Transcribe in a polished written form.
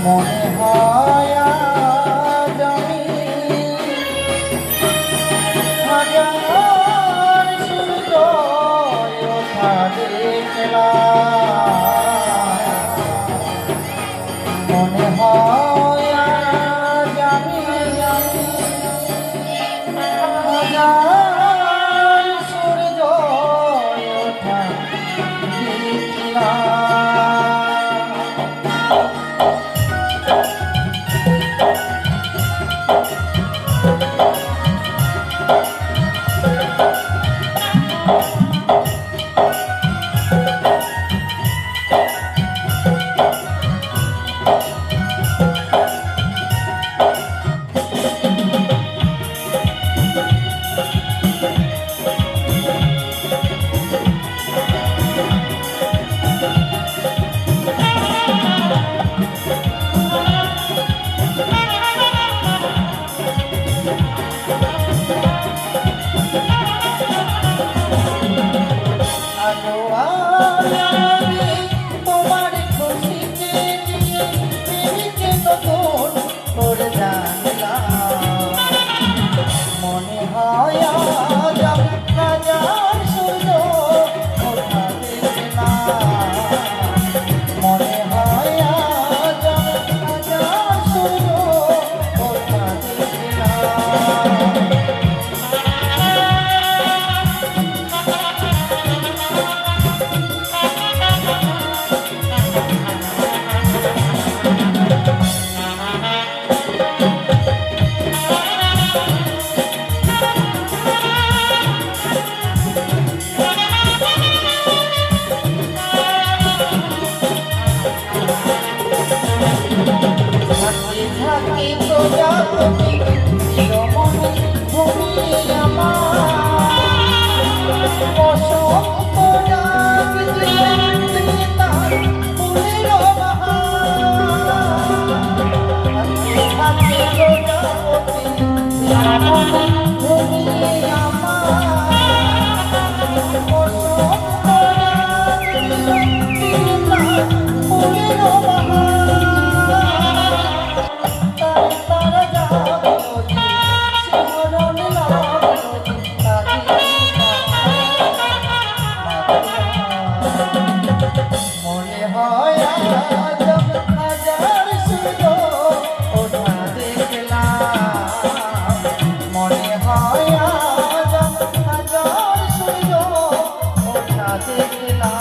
মনে হয় আজ আমি হাজার সূর্যোদয় ওঠা দেখলাম। মনে হয় আজ আমি হাজার সূর্যোদয় ওঠা দেখলাম। মনে হয় আজ আমি হাজার সূর্য ওঠা দেখলাম। মনে হয় আজ আমি হাজার সূর্য ওঠা দেখলাম। থাকি প্রজাপতি রমণী ভূমি আমার বসন্ত ডাক দিয়ে তার ফুলের বাহার। থাকি প্রজাপতি রমণী ভূমি আমার বসন্ত ডাক দিয়ে তার ফুলের বাহার। মনে হয় আজ আমি হাজার সূর্য ওঠা দেখলাম। মনে হয় আজ আমি হাজার সূর্য ওঠা দেখলাম।